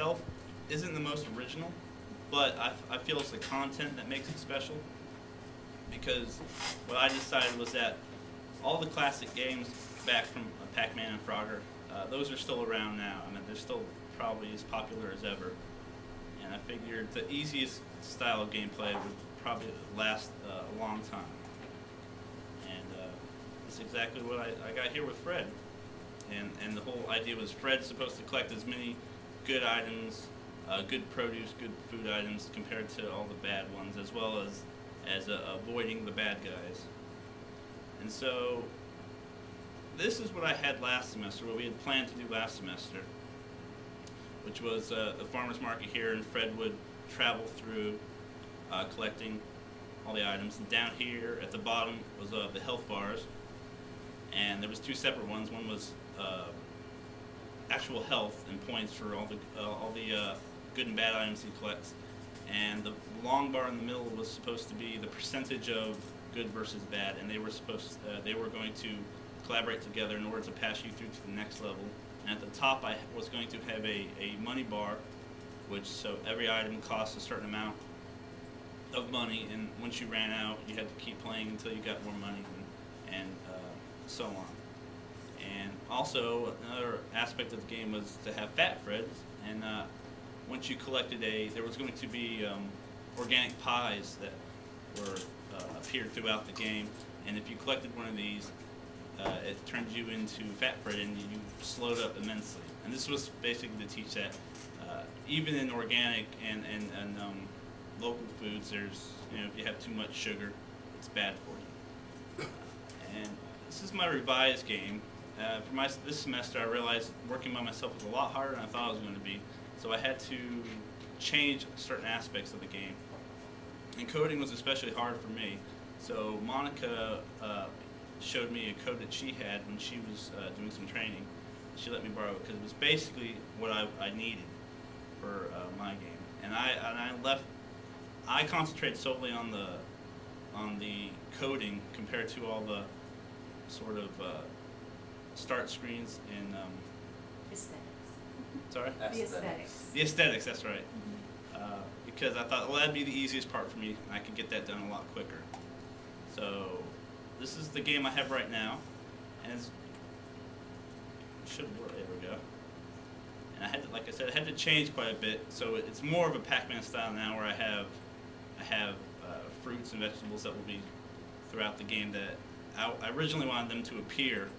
itself isn't the most original, but I feel it's the content that makes it special. Because what I decided was that all the classic games back from Pac-Man and Frogger, those are still around now. I mean, they're still probably as popular as ever. And I figured the easiest style of gameplay would probably last a long time. And that's exactly what I got here with Fred. And the whole idea was Fred's supposed to collect as many good items, good produce, good food items compared to all the bad ones, as well as avoiding the bad guys. And so this is what I had last semester, what we had planned to do last semester, which was the farmer's market here, and Fred would travel through collecting all the items. And down here at the bottom was the health bars, and there was two separate ones. One was actual health and points for all the good and bad items he collects, and the long bar in the middle was supposed to be the percentage of good versus bad, and they were going to collaborate together in order to pass you through to the next level. And at the top, I was going to have a money bar, so every item costs a certain amount of money, and once you ran out, you had to keep playing until you got more money, and so on. And also, another aspect of the game was to have Fat Freds, and once you collected there was going to be organic pies that were appeared throughout the game, and if you collected one of these, it turned you into Fat Fred, and you slowed up immensely. And this was basically to teach that even in organic and local foods, there's, if you have too much sugar, it's bad for you. And this is my revised game. For this semester, I realized working by myself was a lot harder than I thought it was going to be, so I had to change certain aspects of the game. And coding was especially hard for me. So Monica showed me a code that she had when she was doing some training. She let me borrow it because it was basically what I needed for my game. And I concentrated solely on the coding compared to all the sort of start screens in aesthetics. Sorry? The aesthetics. The aesthetics, that's right. Because I thought, well, that'd be the easiest part for me, and I could get that done a lot quicker. So this is the game I have right now, and it should work. There we go. And I had to, like I said, I had to change quite a bit. So it's more of a Pac-Man style now, where I have fruits and vegetables that will be throughout the game that I originally wanted them to appear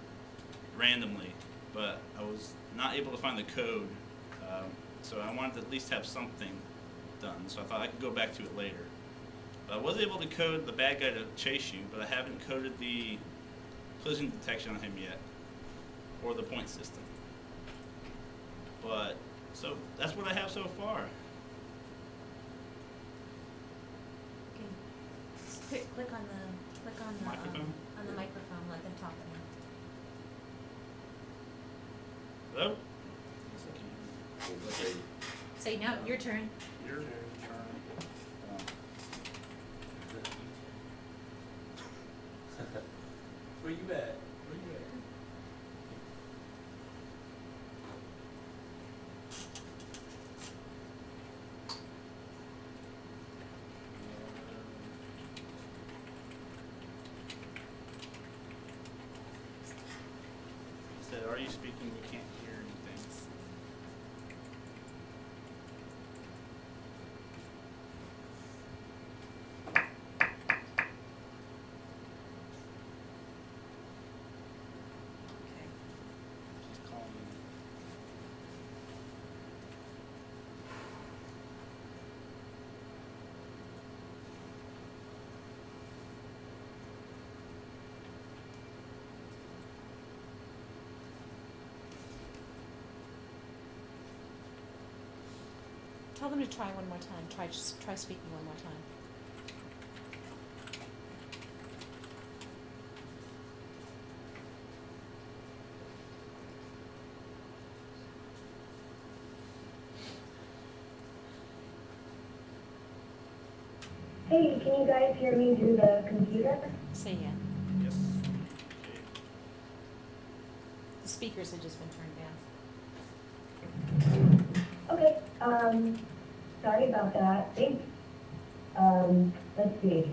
randomly, but I was not able to find the code, so I wanted to at least have something done, so I thought I could go back to it later. But I was able to code the bad guy to chase you, but I haven't coded the collision detection on him yet, or the point system. But, so that's what I have so far. Okay. Just click on the Microphone? On the microphone. Let them talk. Hello? Say no. Your turn. Your turn. Where you at? Where you at? He said, are you speaking? We can't hear anything. Okay. She's calling me. Tell them to try one more time. Try speaking one more time. Hey, can you guys hear me through the computer? Say yeah. Yes. The speakers had just been turned down. Okay, Um, Sorry about that. Thanks. Let's see.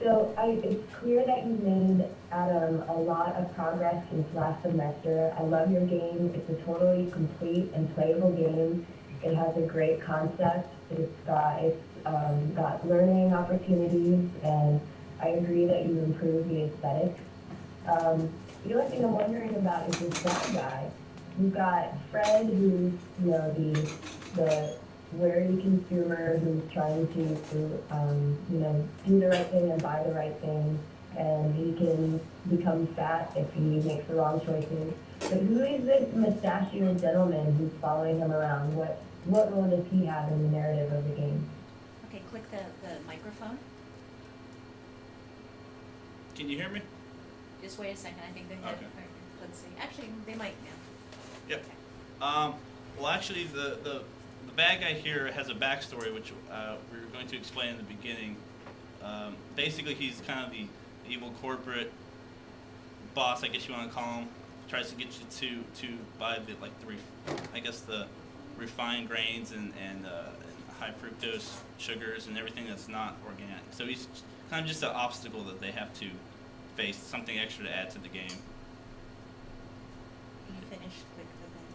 So it's clear that you made, Adam, a lot of progress since last semester. I love your game. It's a totally complete and playable game. It has a great concept. It's got learning opportunities, and I agree that you improved the aesthetics. Um, the only thing I'm wondering about is this bad guy. You've got Fred, who's the wary consumer who's trying to do the right thing and buy the right thing, and he can become fat if he makes the wrong choices. But who is this mustachioed gentleman who's following him around? What role does he have in the narrative of the game? Okay, click the microphone. Can you hear me? Just wait a second, I think they have, Okay. let's see, actually, they might now. Yep. Well, actually, the bad guy here has a backstory, which we were going to explain in the beginning. Basically, he's kind of the evil corporate boss, I guess you want to call him. Tries to get you to buy the refined grains and high fructose sugars and everything that's not organic. So he's kind of just an obstacle that they have to face, something extra to add to the game. Can you finish, click the thing?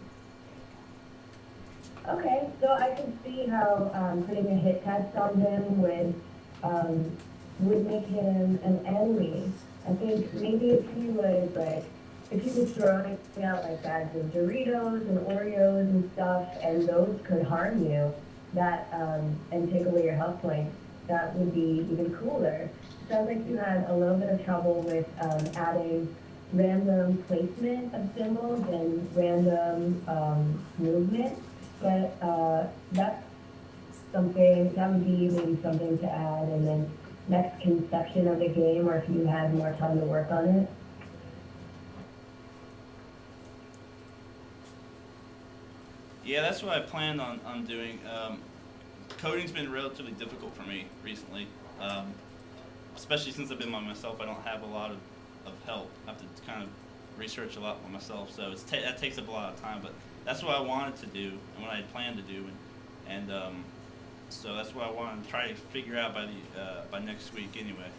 There you go. Okay, so I can see how putting a hit test on him would make him an enemy. I think maybe if he was throwing out like bags of Doritos and Oreos and stuff, and those could harm you, and take away your health points, that would be even cooler. Sounds like you had a little bit of trouble with adding random placement of symbols and random movement, but that's something that would be maybe something to add, and then next conception of the game, or if you had more time to work on it. Yeah, that's what I planned on doing. Coding's been relatively difficult for me recently, especially since I've been by myself. I don't have a lot of help. I have to kind of research a lot by myself, so that takes up a lot of time. But that's what I wanted to do and what I had planned to do, and so that's what I wanted to try to figure out by next week anyway.